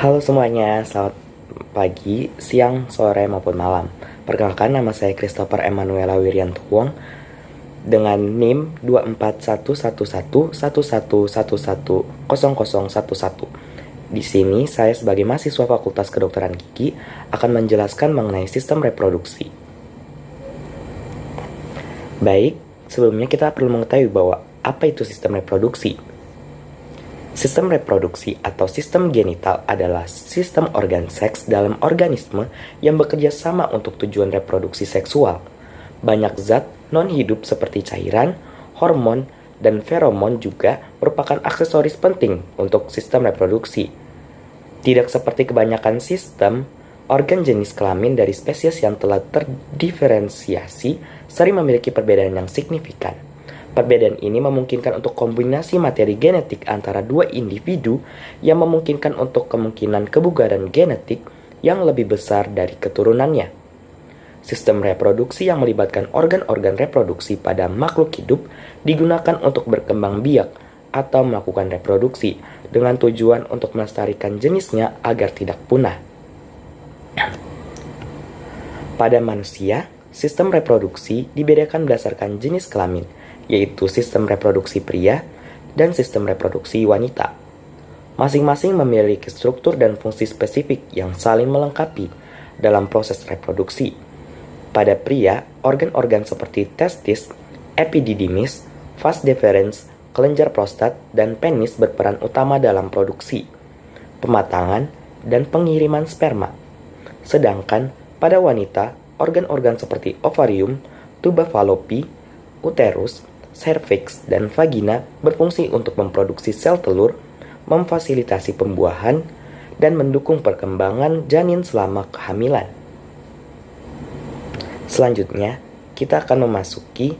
Halo semuanya, selamat pagi, siang, sore, maupun malam. Perkenalkan, nama saya Christopher Emanuela Wirianto Wong dengan NIM 2411111110011. Di sini saya sebagai mahasiswa Fakultas Kedokteran Gigi akan menjelaskan mengenai sistem reproduksi. Baik, sebelumnya kita perlu mengetahui bahwa apa itu sistem reproduksi. Sistem reproduksi atau sistem genital adalah sistem organ seks dalam organisme yang bekerja sama untuk tujuan reproduksi seksual. Banyak zat non-hidup seperti cairan, hormon, dan feromon juga merupakan aksesoris penting untuk sistem reproduksi. Tidak seperti kebanyakan sistem, organ jenis kelamin dari spesies yang telah terdiferensiasi sering memiliki perbedaan yang signifikan. Perbedaan ini memungkinkan untuk kombinasi materi genetik antara dua individu yang memungkinkan untuk kemungkinan kebugaran genetik yang lebih besar dari keturunannya. Sistem reproduksi yang melibatkan organ-organ reproduksi pada makhluk hidup digunakan untuk berkembang biak atau melakukan reproduksi dengan tujuan untuk melestarikan jenisnya agar tidak punah. Pada manusia, sistem reproduksi dibedakan berdasarkan jenis kelamin, yaitu sistem reproduksi pria dan sistem reproduksi wanita. Masing-masing memiliki struktur dan fungsi spesifik yang saling melengkapi dalam proses reproduksi. Pada pria, organ-organ seperti testis, epididymis, vas deferens, kelenjar prostat, dan penis berperan utama dalam produksi, pematangan, dan pengiriman sperma. Sedangkan pada wanita, organ-organ seperti ovarium, tuba fallopi, uterus, cervix, dan vagina berfungsi untuk memproduksi sel telur, memfasilitasi pembuahan, dan mendukung perkembangan janin selama kehamilan. Selanjutnya, kita akan memasuki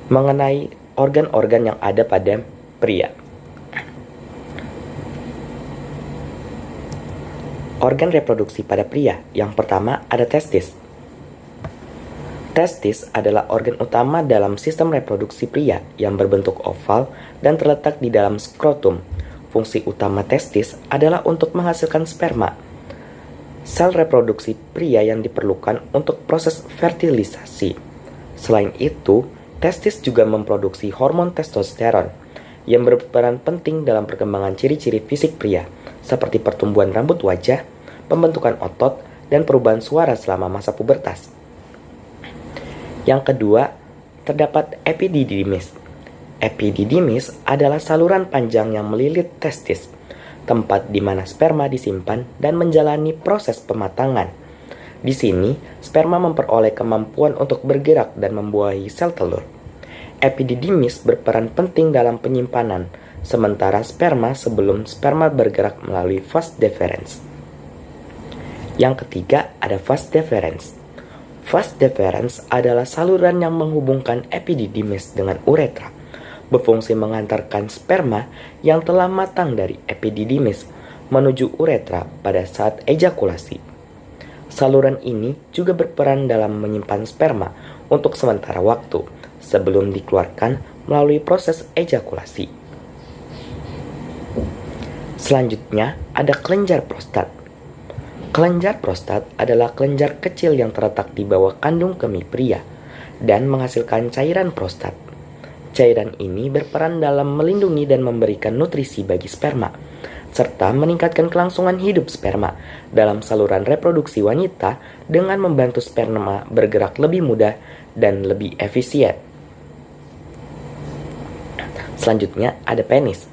mengenai organ-organ yang ada pada pria. Organ reproduksi pada pria, yang pertama ada testis. Testis adalah organ utama dalam sistem reproduksi pria yang berbentuk oval dan terletak di dalam skrotum. Fungsi utama testis adalah untuk menghasilkan sperma, sel reproduksi pria yang diperlukan untuk proses fertilisasi. Selain itu, testis juga memproduksi hormon testosteron yang berperan penting dalam perkembangan ciri-ciri fisik pria, seperti pertumbuhan rambut wajah, pembentukan otot, dan perubahan suara selama masa pubertas. Yang kedua, terdapat epididymis. Epididymis adalah saluran panjang yang melilit testis, tempat di mana sperma disimpan dan menjalani proses pematangan. Di sini, sperma memperoleh kemampuan untuk bergerak dan membuahi sel telur. Epididymis berperan penting dalam penyimpanan, sementara sperma sebelum sperma bergerak melalui vas deferens. Yang ketiga, ada vas deferens. Vas deferens adalah saluran yang menghubungkan epididymis dengan uretra, berfungsi mengantarkan sperma yang telah matang dari epididymis menuju uretra pada saat ejakulasi. Saluran ini juga berperan dalam menyimpan sperma untuk sementara waktu sebelum dikeluarkan melalui proses ejakulasi. Selanjutnya ada kelenjar prostat. Kelenjar prostat adalah kelenjar kecil yang terletak di bawah kandung kemih pria dan menghasilkan cairan prostat. Cairan ini berperan dalam melindungi dan memberikan nutrisi bagi sperma, serta meningkatkan kelangsungan hidup sperma dalam saluran reproduksi wanita dengan membantu sperma bergerak lebih mudah dan lebih efisien. Selanjutnya ada penis.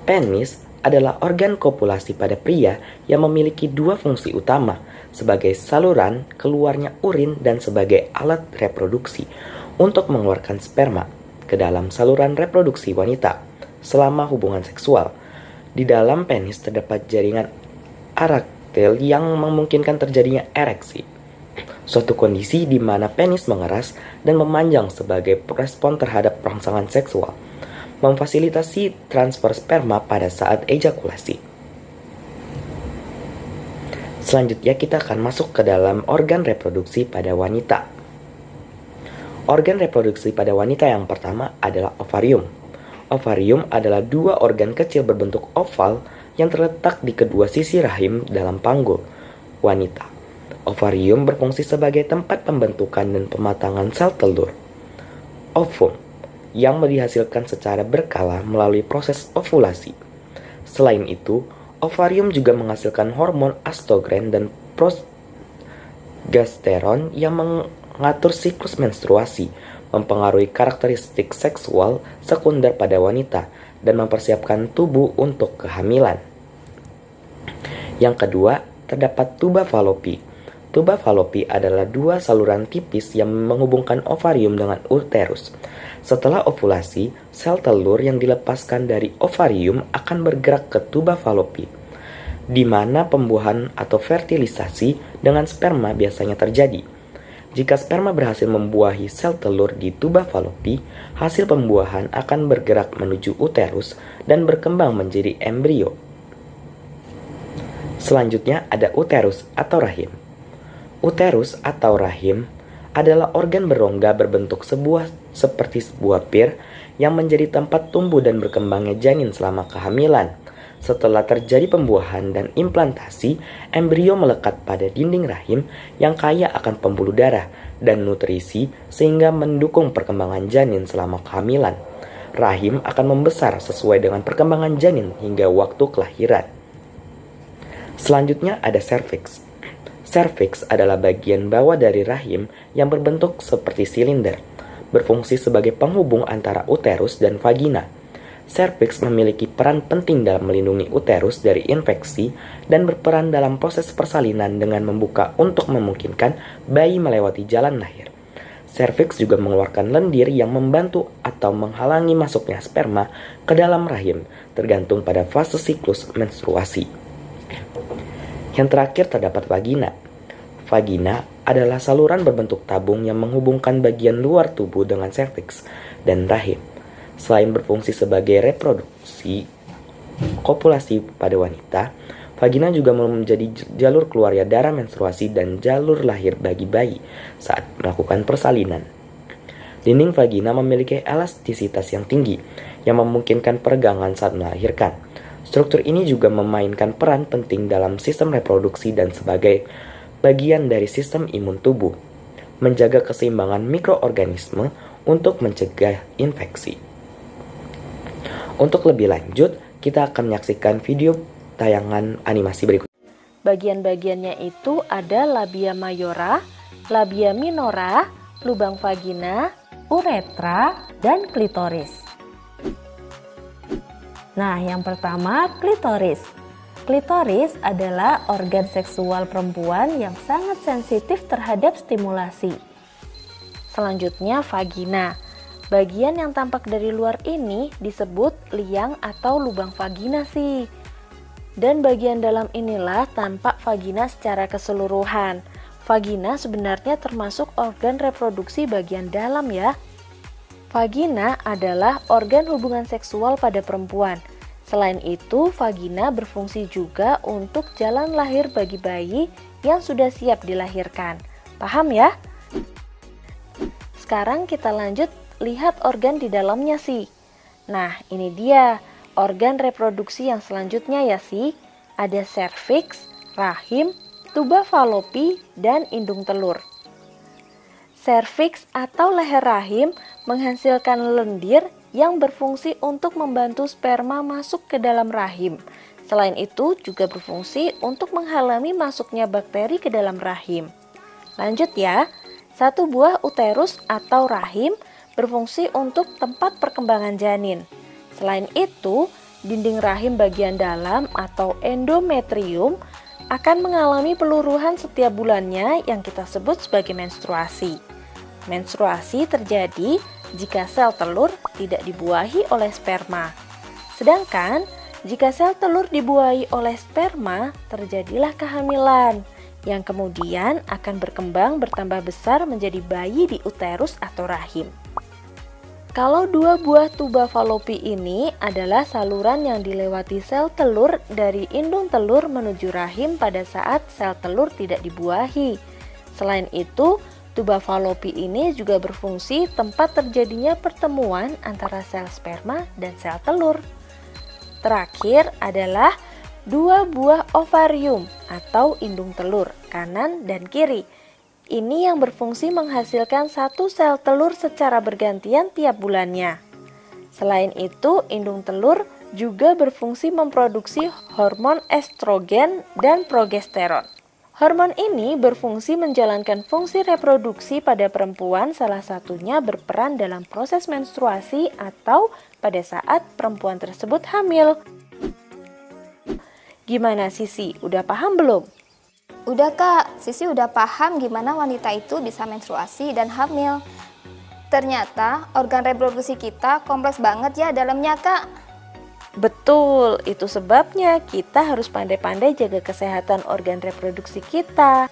Penis adalah organ kopulasi pada pria yang memiliki dua fungsi utama, sebagai saluran keluarnya urin dan sebagai alat reproduksi untuk mengeluarkan sperma ke dalam saluran reproduksi wanita selama hubungan seksual. Di dalam penis terdapat jaringan erektil yang memungkinkan terjadinya ereksi, suatu kondisi di mana penis mengeras dan memanjang sebagai respon terhadap rangsangan seksual, memfasilitasi transfer sperma pada saat ejakulasi. Selanjutnya kita akan masuk ke dalam organ reproduksi pada wanita. Organ reproduksi pada wanita yang pertama adalah ovarium. Ovarium adalah dua organ kecil berbentuk oval yang terletak di kedua sisi rahim dalam panggul wanita. Ovarium berfungsi sebagai tempat pembentukan dan pematangan sel telur. Ovum yang dihasilkan secara berkala melalui proses ovulasi. Selain itu, ovarium juga menghasilkan hormon estrogen dan progesteron yang mengatur siklus menstruasi, mempengaruhi karakteristik seksual sekunder pada wanita, dan mempersiapkan tubuh untuk kehamilan. Yang kedua, terdapat tuba falopi. Tuba falopi adalah dua saluran tipis yang menghubungkan ovarium dengan uterus. Setelah ovulasi, sel telur yang dilepaskan dari ovarium akan bergerak ke tuba falopi, di mana pembuahan atau fertilisasi dengan sperma biasanya terjadi. Jika sperma berhasil membuahi sel telur di tuba falopi, hasil pembuahan akan bergerak menuju uterus dan berkembang menjadi embrio. Selanjutnya ada uterus atau rahim. Uterus atau rahim adalah organ berongga berbentuk seperti sebuah pir yang menjadi tempat tumbuh dan berkembangnya janin selama kehamilan. Setelah terjadi pembuahan dan implantasi, embrio melekat pada dinding rahim yang kaya akan pembuluh darah dan nutrisi sehingga mendukung perkembangan janin selama kehamilan. Rahim akan membesar sesuai dengan perkembangan janin hingga waktu kelahiran. Selanjutnya ada serviks. Serviks adalah bagian bawah dari rahim yang berbentuk seperti silinder, berfungsi sebagai penghubung antara uterus dan vagina. Serviks memiliki peran penting dalam melindungi uterus dari infeksi dan berperan dalam proses persalinan dengan membuka untuk memungkinkan bayi melewati jalan lahir. Serviks juga mengeluarkan lendir yang membantu atau menghalangi masuknya sperma ke dalam rahim, tergantung pada fase siklus menstruasi. Yang terakhir terdapat vagina. Vagina adalah saluran berbentuk tabung yang menghubungkan bagian luar tubuh dengan serviks dan rahim. Selain berfungsi sebagai reproduksi kopulasi pada wanita, vagina juga menjadi jalur keluarnya darah menstruasi dan jalur lahir bagi bayi saat melakukan persalinan. Dinding vagina memiliki elastisitas yang tinggi yang memungkinkan peregangan saat melahirkan. Struktur ini juga memainkan peran penting dalam sistem reproduksi dan sebagai bagian dari sistem imun tubuh, menjaga keseimbangan mikroorganisme untuk mencegah infeksi. Untuk lebih lanjut, kita akan menyaksikan video tayangan animasi berikut. Bagian-bagiannya itu ada labia mayora, labia minora, lubang vagina, uretra, dan klitoris. Nah, yang pertama klitoris. Klitoris adalah organ seksual perempuan yang sangat sensitif terhadap stimulasi. Selanjutnya vagina. Bagian yang tampak dari luar ini disebut liang atau lubang vagina sih. Dan bagian dalam inilah tampak vagina secara keseluruhan. Vagina sebenarnya termasuk organ reproduksi bagian dalam ya. Vagina adalah organ hubungan seksual pada perempuan. Selain itu, vagina berfungsi juga untuk jalan lahir bagi bayi yang sudah siap dilahirkan. Paham ya? Sekarang kita lanjut lihat organ di dalamnya sih. Nah, ini dia organ reproduksi yang selanjutnya ya sih. Ada serviks, rahim, tuba falopi, dan indung telur. Serviks atau leher rahim menghasilkan lendir yang berfungsi untuk membantu sperma masuk ke dalam rahim. Selain itu juga berfungsi untuk menghalangi masuknya bakteri ke dalam rahim. Lanjut ya, satu buah uterus atau rahim berfungsi untuk tempat perkembangan janin. Selain itu, dinding rahim bagian dalam atau endometrium akan mengalami peluruhan setiap bulannya yang kita sebut sebagai menstruasi. Menstruasi terjadi jika sel telur tidak dibuahi oleh sperma. Sedangkan jika sel telur dibuahi oleh sperma, terjadilah kehamilan yang kemudian akan berkembang bertambah besar menjadi bayi di uterus atau rahim. Kalau dua buah tuba falopi ini adalah saluran yang dilewati sel telur dari indung telur menuju rahim pada saat sel telur tidak dibuahi. Selain itu, tuba falopi ini juga berfungsi tempat terjadinya pertemuan antara sel sperma dan sel telur. Terakhir adalah dua buah ovarium atau indung telur kanan dan kiri. Ini yang berfungsi menghasilkan satu sel telur secara bergantian tiap bulannya. Selain itu, indung telur juga berfungsi memproduksi hormon estrogen dan progesteron. Hormon ini berfungsi menjalankan fungsi reproduksi pada perempuan, salah satunya berperan dalam proses menstruasi atau pada saat perempuan tersebut hamil. Gimana Sisi, udah paham belum? Udah Kak, Sisi udah paham gimana wanita itu bisa menstruasi dan hamil. Ternyata organ reproduksi kita kompleks banget ya dalamnya Kak. Betul, itu sebabnya kita harus pandai-pandai jaga kesehatan organ reproduksi kita.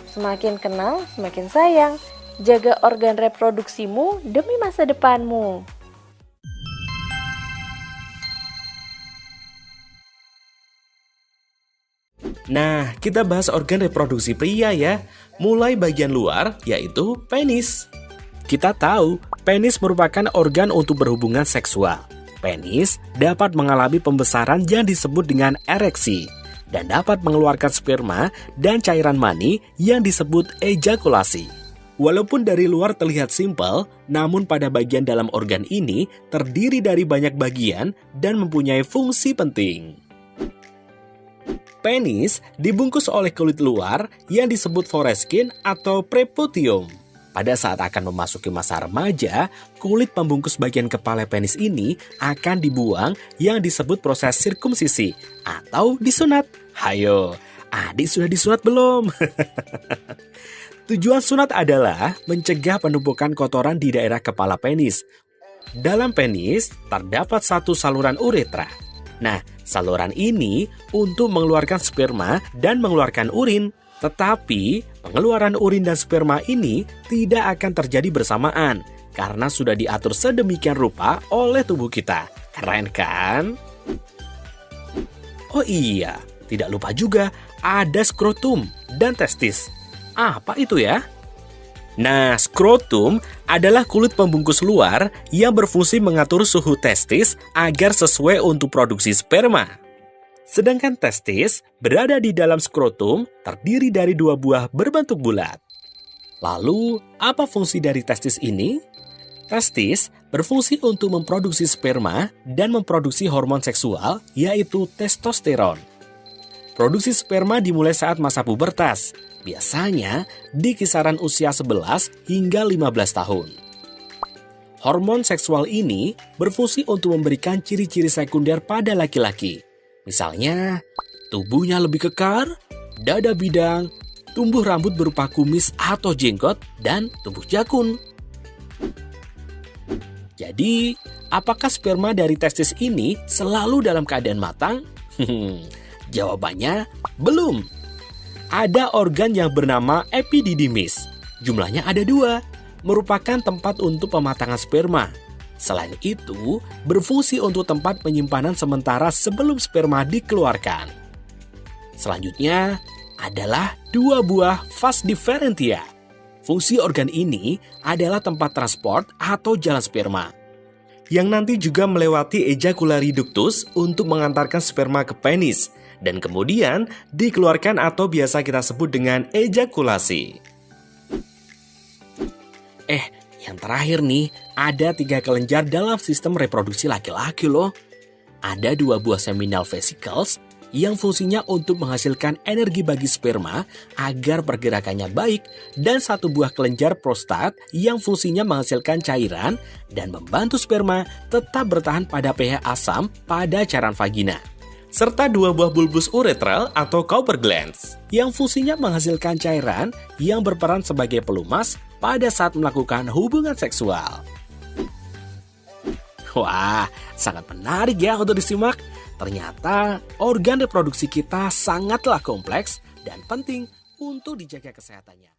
Semakin kenal, semakin sayang. Jaga organ reproduksimu demi masa depanmu. Nah, kita bahas organ reproduksi pria ya. Mulai bagian luar, yaitu penis. Kita tahu, penis merupakan organ untuk berhubungan seksual. Penis dapat mengalami pembesaran yang disebut dengan ereksi dan dapat mengeluarkan sperma dan cairan mani yang disebut ejakulasi. Walaupun dari luar terlihat simpel, namun pada bagian dalam organ ini terdiri dari banyak bagian dan mempunyai fungsi penting. Penis dibungkus oleh kulit luar yang disebut foreskin atau prepucium. Pada saat akan memasuki masa remaja, kulit pembungkus bagian kepala penis ini akan dibuang yang disebut proses sirkumsisi atau disunat. Hayo, adik sudah disunat belum? Tujuan sunat adalah mencegah penumpukan kotoran di daerah kepala penis. Dalam penis terdapat satu saluran uretra. Nah, saluran ini untuk mengeluarkan sperma dan mengeluarkan urin. Tetapi, pengeluaran urin dan sperma ini tidak akan terjadi bersamaan karena sudah diatur sedemikian rupa oleh tubuh kita. Keren kan? Oh iya, tidak lupa juga ada skrotum dan testis. Apa itu ya? Nah, skrotum adalah kulit pembungkus luar yang berfungsi mengatur suhu testis agar sesuai untuk produksi sperma. Sedangkan testis berada di dalam skrotum terdiri dari dua buah berbentuk bulat. Lalu, apa fungsi dari testis ini? Testis berfungsi untuk memproduksi sperma dan memproduksi hormon seksual, yaitu testosteron. Produksi sperma dimulai saat masa pubertas, biasanya di kisaran usia 11 hingga 15 tahun. Hormon seksual ini berfungsi untuk memberikan ciri-ciri sekunder pada laki-laki. Misalnya, tubuhnya lebih kekar, dada bidang, tumbuh rambut berupa kumis atau jenggot, dan tumbuh jakun. Jadi, apakah sperma dari testis ini selalu dalam keadaan matang? Jawabannya, belum. Ada organ yang bernama epididymis. Jumlahnya ada 2, merupakan tempat untuk pematangan sperma. Selain itu, berfungsi untuk tempat penyimpanan sementara sebelum sperma dikeluarkan. Selanjutnya adalah 2 buah vas differentia. Fungsi organ ini adalah tempat transport atau jalan sperma, yang nanti juga melewati ejaculatory ductus untuk mengantarkan sperma ke penis, dan kemudian dikeluarkan atau biasa kita sebut dengan ejakulasi. Yang terakhir nih, ada 3 kelenjar dalam sistem reproduksi laki-laki loh. Ada 2 buah seminal vesicles yang fungsinya untuk menghasilkan energi bagi sperma agar pergerakannya baik, dan 1 buah kelenjar prostat yang fungsinya menghasilkan cairan dan membantu sperma tetap bertahan pada pH asam pada cairan vagina. Serta 2 buah bulbus uretral atau Cowper glands yang fungsinya menghasilkan cairan yang berperan sebagai pelumas pada saat melakukan hubungan seksual. Wah, sangat menarik ya untuk disimak. Ternyata organ reproduksi kita sangatlah kompleks dan penting untuk dijaga kesehatannya.